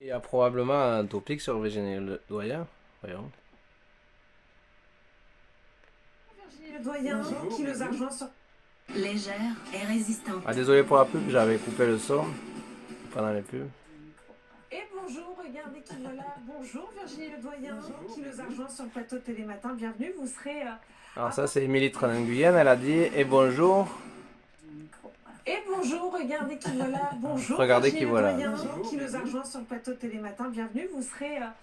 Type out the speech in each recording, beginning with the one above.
Il y a probablement un topic sur Virginie Ledoyen. Voyons. Virginie Ledoyen qui nous a rejoint sur... Légère et résistante. Ah, désolé pour la pub, j'avais coupé le son pendant les pubs. Et bonjour, regardez qui voilà. Bonjour Virginie Ledoyen qui nous a rejoint sur le plateau de Télématin. Bienvenue, vous serez... Alors ça c'est Émilie Tranenguyen, elle a dit « Et bonjour ». Et bonjour, regardez qui voilà. Bonjour Regardez Virginie qui voilà. Ledoyen qui nous a rejoint sur le plateau de Télématin. Bienvenue, vous serez... à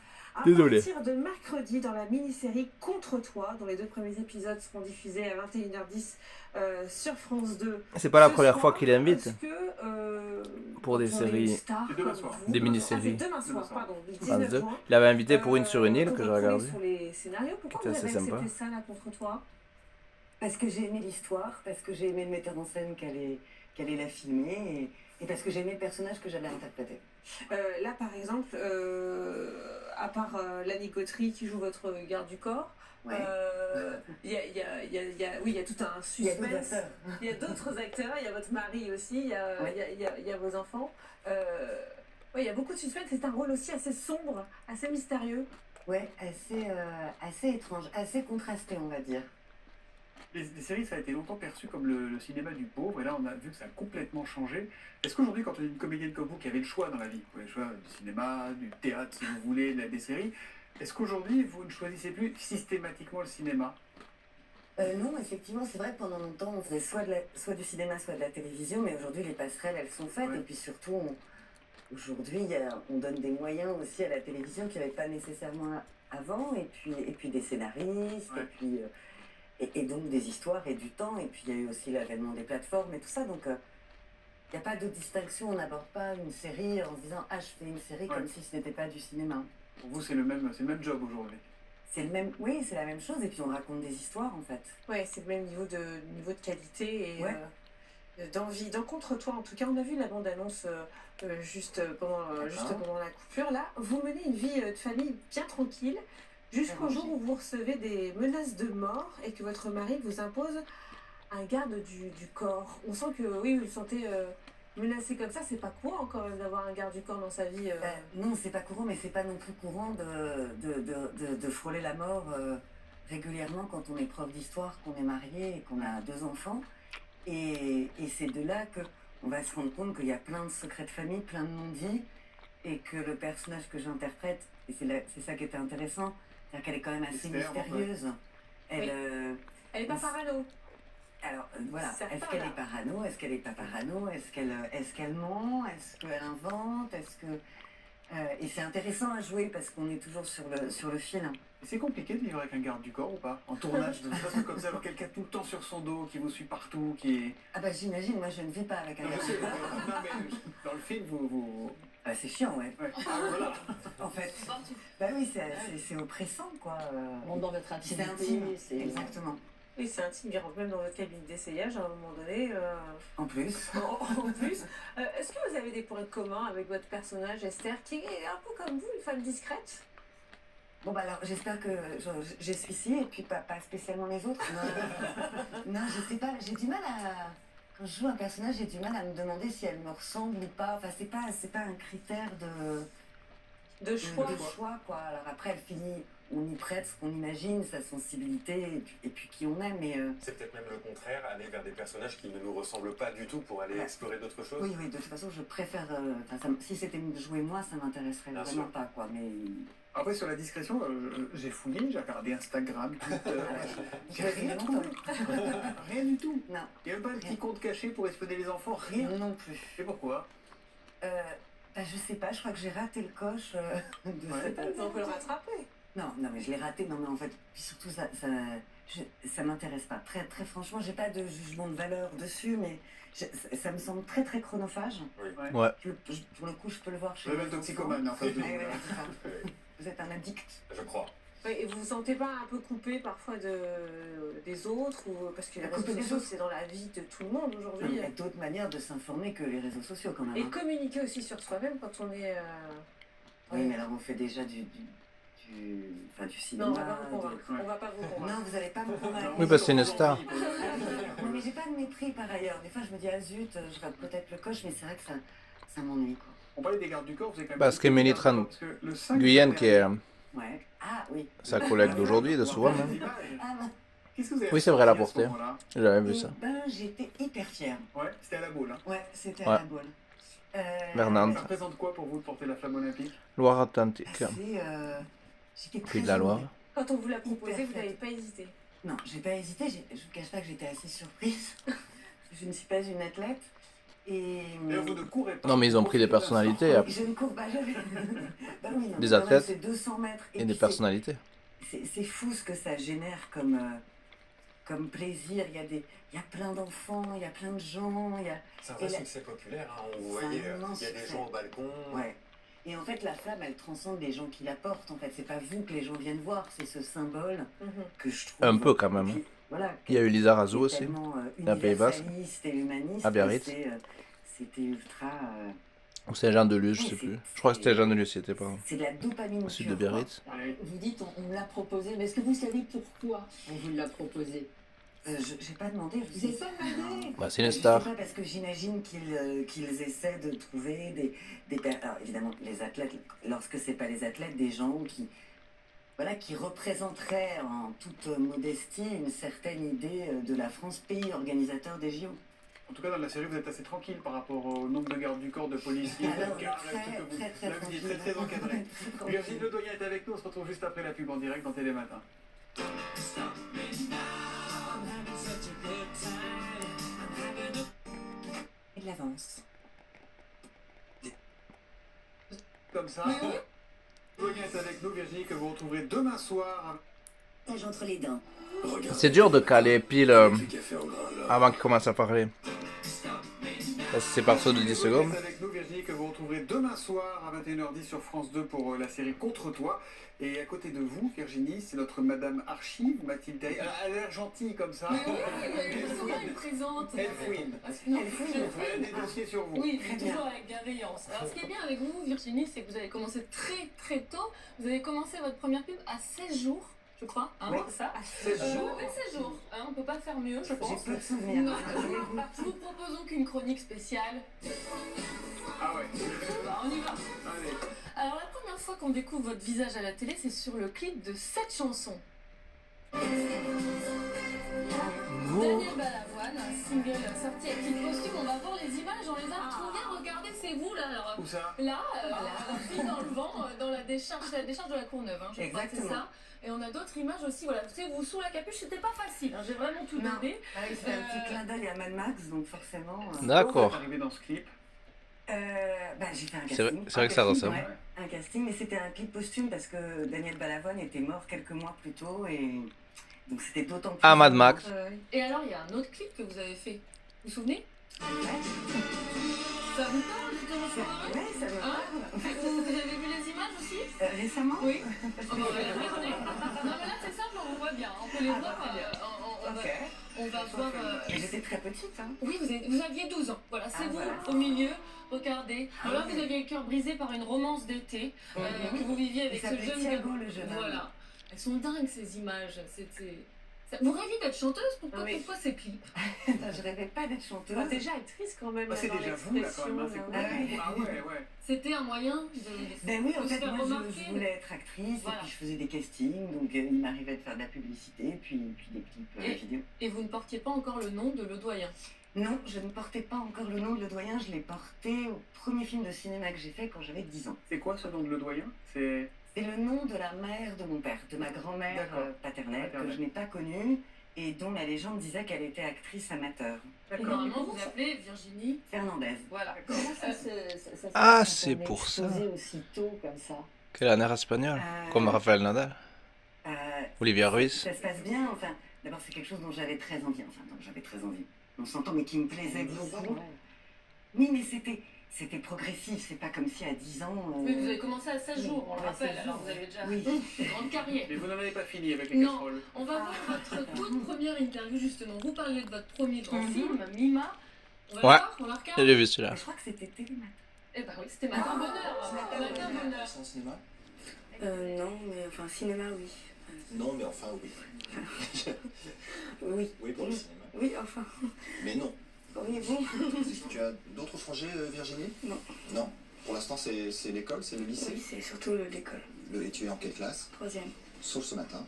Désolé. partir de mercredi dans la mini-série Contre toi, dont les 2 premiers épisodes seront diffusés à 21h10 sur France 2. C'est pas la Ce première soir, fois qu'il invite parce que, pour des quand on est séries, star C'est demain comme soir. vous- des Ah, mini-séries. c'est demain soir, pardon, le France 19 2. juin. Il avait invité pour Une sur une île Qu'on que j'ai va trouver regardé. sur les scénarios. Pourquoi Qui vous était avez assez accepté sympa. ça, là, Contre toi? Parce que j'ai aimé l'histoire, parce que j'ai aimé le metteur en scène qu'elle ait la filmer, et parce que j'ai aimé le personnage que j'allais interpréter. Là, par exemple, à part Lanny Gautry qui joue votre garde du corps, Ouais. il y a tout un Il y a d'autres suspense. acteurs. Il y a d'autres acteurs, il y a votre mari aussi, il y a, Ouais. il y a vos enfants. Ouais, il y a beaucoup de suspense, c'est un rôle aussi assez sombre, assez mystérieux. Ouais, assez étrange, assez contrasté, on va dire. Les séries, ça a été longtemps perçu comme le cinéma du pauvre, et là on a vu que ça a complètement changé. Est-ce qu'aujourd'hui, quand on est une comédienne comme vous qui avait le choix dans la vie, vous avez le choix du cinéma, du théâtre si vous voulez, des séries, est-ce qu'aujourd'hui vous ne choisissez plus systématiquement le cinéma? Non, effectivement, c'est vrai que pendant longtemps, on faisait soit du cinéma, soit de la télévision, mais aujourd'hui, les passerelles, elles sont faites, Ouais. et puis surtout, aujourd'hui, on donne des moyens aussi à la télévision qu'il n'y avait pas nécessairement avant, et puis des scénaristes, Ouais. et puis... et donc des histoires et du temps, et puis il y a eu aussi l'avènement des plateformes et tout ça, donc il n'y a pas de distinction, on n'aborde pas une série en se disant « Ah, je fais une série Ouais. comme si ce n'était pas du cinéma ». Pour vous, c'est le même job aujourd'hui. C'est le même, oui, c'est la même chose, et puis on raconte des histoires en fait. Ouais, c'est le même niveau de qualité et Ouais. d'envie. Dans Contre toi, en tout cas, on a vu la bande-annonce juste pendant la coupure. Là, vous menez une vie de famille bien tranquille jusqu'au jour où vous recevez des menaces de mort et que votre mari vous impose un garde du corps. On sent que, oui, vous vous sentez menacé comme ça. C'est pas courant quand même d'avoir un garde du corps dans sa vie. Non, c'est pas courant, mais c'est pas non plus courant de frôler la mort régulièrement quand on est prof d'histoire, qu'on est marié et qu'on a 2 enfants. Et c'est de là que on va se rendre compte qu'il y a plein de secrets de famille, plein de non-dits, et que le personnage que j'interprète, et c'est ça qui était intéressant, c'est-à-dire qu'elle est quand même assez Mystère, mystérieuse. Elle, Oui. Elle est pas parano. alors voilà, Certains, est-ce qu'elle là. est parano, est-ce qu'elle est pas parano, est-ce qu'elle ment, est-ce qu'elle invente, est-ce que... et c'est intéressant à jouer parce qu'on est toujours sur le fil. Et c'est compliqué de vivre avec un garde du corps ou pas? En tournage, de toute façon comme ça, avoir quelqu'un tout le temps sur son dos, qui vous suit partout, qui est... Ah bah j'imagine, moi je ne vis pas avec un Non, je garde sais, du corps. non, mais dans le film, vous... Ah, c'est chiant, ouais. Ouais. Ah, voilà. En fait, bah oui, c'est oppressant, quoi. On rentre dans votre C'est intimité. intime, c'est exactement. Oui, c'est intime. Il rentre même dans votre cabine d'essayage à un moment donné. En plus, En plus, est-ce que vous avez des points communs avec votre personnage Esther, qui est un peu comme vous, une femme discrète? bon bah alors j'espère que j'ai celui-ci et puis pas spécialement les autres. Non, non, je sais pas, j'ai du mal à... Quand je joue un personnage, j'ai du mal à me demander si elle me ressemble ou pas. Enfin, c'est pas un critère De choix. de choix, quoi. Alors après, elle finit, on y prête ce qu'on imagine, sa sensibilité, et puis qui on aime, mais... C'est peut-être même le contraire, aller vers des personnages qui ne nous ressemblent pas du tout pour aller Ouais. explorer d'autres choses. Oui, oui, de toute façon, je préfère... si c'était de jouer moi, ça m'intéresserait Bien vraiment sûr. pas, quoi. Mais Après, sur la discrétion, j'ai fouillé, j'ai regardé Instagram, Twitter, j'ai rien trouvé. Rien du tout. non, Il n'y a même pas un petit compte caché pour espionner les enfants, rien. non plus. Et pourquoi? Je sais pas, je crois que j'ai raté le coche de Ouais. cette... On peut le rattraper. Non, non, mais je l'ai raté. Non, mais en fait, puis surtout, ça m'intéresse pas. Très, très franchement, j'ai pas de jugement de valeur dessus, mais ça me semble très, très chronophage. Ouais. Pour le coup, je peux le voir chez Vous avez les un enfants. toxicomane en face de Ouais, vous. voilà, là. c'est ça. Vous êtes un addict. Je crois. Ouais, et vous vous sentez pas un peu coupé parfois des autres ou... Parce que les Coupé réseaux des sociaux, autres. c'est dans la vie de tout le monde Il aujourd'hui. y a d'autres manières de s'informer que les réseaux sociaux, quand même. Et hein. communiquer aussi sur soi-même quand on est... Oui, mais alors on fait déjà du cinéma. Non, on va pas vous convaincre. Ouais. On va pas vous convaincre. Non, vous n'allez pas me convaincre. Oui, parce que c'est une star. Non, mais j'ai pas de mépris par ailleurs. Des fois, je me dis, ah zut, je rate peut-être le coche, mais c'est vrai que ça m'ennuie, quoi. On parlait des gardes du corps, vous avez quand même... Parce que Ménitran Parce que le 5 Guyenne, qui est Ouais. Ah oui. sa collègue d'aujourd'hui, de souvent même. Ah, non. Qu'est-ce que vous avez Oui, c'est vrai, elle a ressenti à ce porté. moment-là? J'avais vu Eh ça. ben, j'étais hyper fière. Ouais, c'était à la boule. Hein. Ouais, c'était Ouais. à la boule. Bernard. Ça représente quoi pour vous de porter la flamme olympique? Loire-Atlantique. J'étais très Puis de la Loire. émue. Quand on vous l'a proposé, Hyper vous n'avez pas hésité. Non, j'ai pas hésité. Je ne cache pas que j'étais assez surprise. Je ne suis pas une athlète. Et D'ailleurs, vous ne courez pas. Non, mais ils ont pris des personnalités je ne cours pas jamais. Bah oui, non, Des mais quand même, athlètes c'est 200 mètres. et puis des personnalités. c'est fou ce que ça génère comme plaisir. Il y a plein d'enfants, il y a plein de gens. C'est un vrai succès populaire, hein. Vous C'est un voyez, immense il y a des succès. gens au balcon. Ouais. Et en fait, la flamme, elle transcende les gens qui la portent. En fait, c'est pas vous que les gens viennent voir, c'est ce symbole que je trouve. Un peu quand même. Et puis, voilà. Il y a eu Lisa Razou qui est aussi. tellement, à Pays Basque. universaliste et humaniste. À Biarritz. C'était ultra. Ou Saint-Jean-de-Luz, je sais Oui, plus. c'est- Je crois que c'était Jean-de-Luz, c'était pas C'est de la dopamine au sud pure, de Biarritz. Allez. Vous dites on me l'a proposé, mais est-ce que vous savez pourquoi on vous l'a proposé? quoi. J'ai pas demandé. Vous n'avez pas demandé? Bah, c'est une Je star. sais pas, parce que j'imagine qu'ils essaient de trouver alors évidemment, les athlètes, lorsque c'est pas les athlètes, des gens qui représenteraient en toute modestie une certaine idée de la France, pays organisateur des JO. En tout cas, dans la série, vous êtes assez tranquille par rapport au nombre de gardes du corps, de policiers, Alors, de gardes, très, tout que vous. très, très Là, vous êtes tranquille. très encadré. Très tranquille. Virginie Ledoyen est avec nous, on se retrouve juste après la pub en direct dans Télématin. Et de l'avance. Comme ça. Ledoyen est avec nous, Virginie, que vous retrouverez demain soir. Tage entre les dents. C'est dur de caler pile avant qu'il commence à parler. Parce que c'est par saut de 10 secondes. Ledoyen est avec nous, Virginie, que vous retrouverez demain soir à 21h10 sur France 2 pour la série Contre toi. Et à côté de vous, Virginie, c'est notre Madame Archive, Mathilde Day. Elle a l'air gentille comme ça. Comment il présente? Elle fouine. Non, Elle a des dossiers sur vous. Oui, Très mais bien. toujours avec bienveillance. Alors, ce qui est bien avec vous, Virginie, c'est que vous avez commencé très très tôt. Vous avez commencé votre première pub à 16 jours, je crois. Hein, Oui. c'est ça 16 jours. Oui, 16 jours. Hein, on peut pas faire mieux, je J'ai pense. peu de souvenirs. Nous vous proposons qu'une chronique spéciale. Ah ouais. Bah, on y va. Allez. Alors, la première fois qu'on découvre votre visage à la télé, c'est sur le clip de cette chanson. Daniel Balavoine, un single sorti avec clip costume. On va voir les images, on les a retrouvées. Regardez, c'est vous là. Alors, Où ça? là, pris dans le vent, dans la décharge de la Courneuve. Hein, je crois que c'est Exactement. ça. Et on a d'autres images aussi. Voilà, tu sais, vous sous la capuche, c'était pas facile. Hein, j'ai vraiment tout Non. donné. Ah oui, c'est un petit clin d'œil à Mad Max, donc forcément. D'accord. Comment vous êtes arrivé dans ce clip? J'ai fait un C'est vrai, casting. c'est vrai que ça ressemble. Ouais, un casting, mais c'était un clip posthume parce que Daniel Balavoine était mort quelques mois plus tôt et donc c'était d'autant plus. Ah, Mad Max. Et alors, il y a un autre clip que vous avez fait. Vous vous souvenez? Ouais, Ça vous parle justement ce moment-là? ouais, ça me Hein parle. Vous avez vu les images aussi? Récemment Oui. Oh, bah, regardez. Non mais là c'est simple, on vous voit bien. On peut les Ah, voir. très bien. Ok. On va voir. Et j'étais très petite, hein. Oui, vous aviez 12 ans. Voilà, c'est Ah, vous voilà. au milieu. Regardez. Ah, Alors là, ouais. vous aviez le cœur brisé par une romance d'été que vous viviez Il avec ce s'appelait jeune Thiago, gars. le jeune homme. Voilà. Elles sont dingues ces images. Vous rêviez d'être chanteuse? Pourquoi, Oui. pourquoi ces clips? Je rêvais pas d'être chanteuse. Bah, déjà actrice quand même. Bah, c'est dans déjà vous là quand même, hein, c'est l'expression, cool. là, ouais. Ah ouais, ouais. C'était un moyen de Ben oui, en se fait, faire moi remarquer. je voulais être actrice Voilà. et puis je faisais des castings, donc il m'arrivait de faire de la publicité, puis des clips Et- vidéo. Et vous ne portiez pas encore le nom de Ledoyen. Non, je ne portais pas encore le nom de Ledoyen, je l'ai porté au premier film de cinéma que j'ai fait quand j'avais 10 ans. C'est quoi ce nom de Ledoyen? C'est. C'est le nom de la mère de mon père, de ma grand-mère D'accord. paternelle, Paternelle. que je n'ai pas connue et dont la légende disait qu'elle était actrice amateur. Et D'accord. normalement, vous appelez Virginie. Fernandez. Voilà. Ah, c'est pour ça. aussi tôt comme ça. Quel air espagnol. Comme Rafael Nadal. Euh, Olivia Ruiz. Ça se passe bien, enfin, d'abord c'est quelque chose dont j'avais très envie, on s'entend, mais qui me plaisait beaucoup. Oui, mais c'était progressif, c'est pas comme si à 10 ans... Mais vous avez commencé à 16 jours, on le Ouais, rappelle, 16 alors jours. vous avez déjà Oui. une grande carrière. Mais vous n'en avez pas fini avec les Non. casseroles. On va voir votre toute première interview justement. Vous parliez de votre premier grand Mhm. film, Mima. On va Ouais. le voir, on la regarde. J'ai vu celui-là. Je crois que c'était Télémat. Eh ben oui, c'était Matin Bonheur. Matin Bonheur. Sans cinéma? Non, mais enfin, cinéma, oui. Non, mais enfin oui. Oui. Oui, pour le cinéma. Oui, enfin. Mais non. Oui, bon. Tu as d'autres projets, Virginie? Non. Non. Pour l'instant, c'est l'école, c'est le Oui, lycée. c'est surtout l'école. Et tu es en quelle classe? 3e. Sauf ce matin.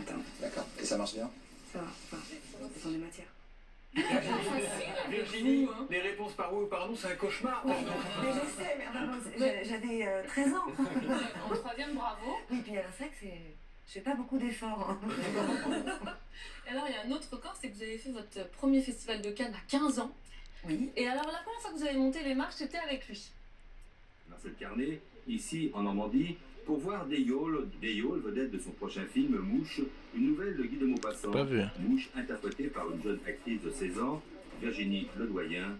Attends, D'accord. Et ça marche bien? ça va. Enfin, ça dépend des matières. Virginie, les réponses par oui ou par non, c'est un cauchemar. Mais je sais, mais j'avais 13 ans. En 3e, bravo. Oui, puis alors c'est vrai que je fais pas beaucoup d'efforts. Hein. Et alors, il y a un autre record, c'est que vous avez fait votre premier festival de Cannes à 15 ans. Oui. Et alors, la première fois que vous avez monté les marches, c'était avec lui. Marcel Carnet, ici en Normandie, pour voir Deyol, vedette de son prochain film Mouche, une nouvelle de Guy de Maupassant. Pas vu. Mouche, interprétée par une jeune actrice de 16 ans, Virginie Ledoyen.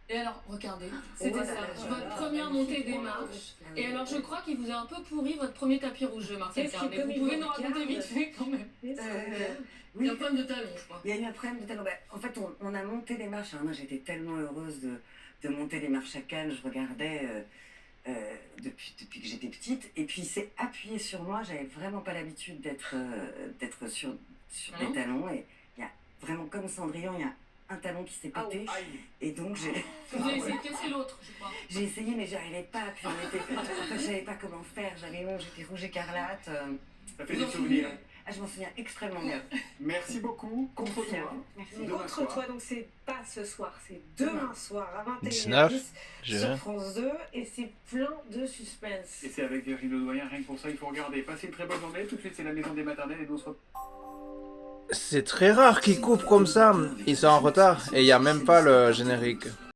Et alors, regardez, c'était Oh, ça, là, votre là, première montée des marches. Et alors, je crois qu'il vous a un peu pourri votre premier tapis rouge, Marcel Qu'est-ce Carnet. qu'il Vous peut pouvez nous nous raconter regarder vite fait quand même. Il y Oui, a un problème de talon, je crois. il y a eu un problème de talent. En fait, on a monté les marches. Alors, moi, j'étais tellement heureuse de monter les marches à Cannes. Je regardais depuis que j'étais petite. Et puis, il s'est appuyé sur moi. J'avais vraiment pas l'habitude d'être sur des talons. Et il y a vraiment, comme Cendrillon, il y a un talon qui s'est pété. Aïe. Et donc, Vous avez essayé de casser l'autre, je crois. j'ai essayé, mais j'arrivais pas. Puis je savais pas comment faire. J'étais rouge écarlate. Ça fait des souvenirs. Ah, je m'en souviens extrêmement bien. Merci beaucoup. Contre toi. Merci. Demain Contre soir. toi, donc c'est pas ce soir, c'est demain soir à 19, 21h10 je sur viens. France 2 et c'est plein de suspense. Et c'est avec Virginie Ledoyen, rien que pour ça, il faut regarder. Passez une très bonne journée. Tout de suite, c'est la maison des maternelles et nous on se retrouve. C'est très rare qu'ils coupent comme ça. Ils sont en retard et il n'y a même pas le générique.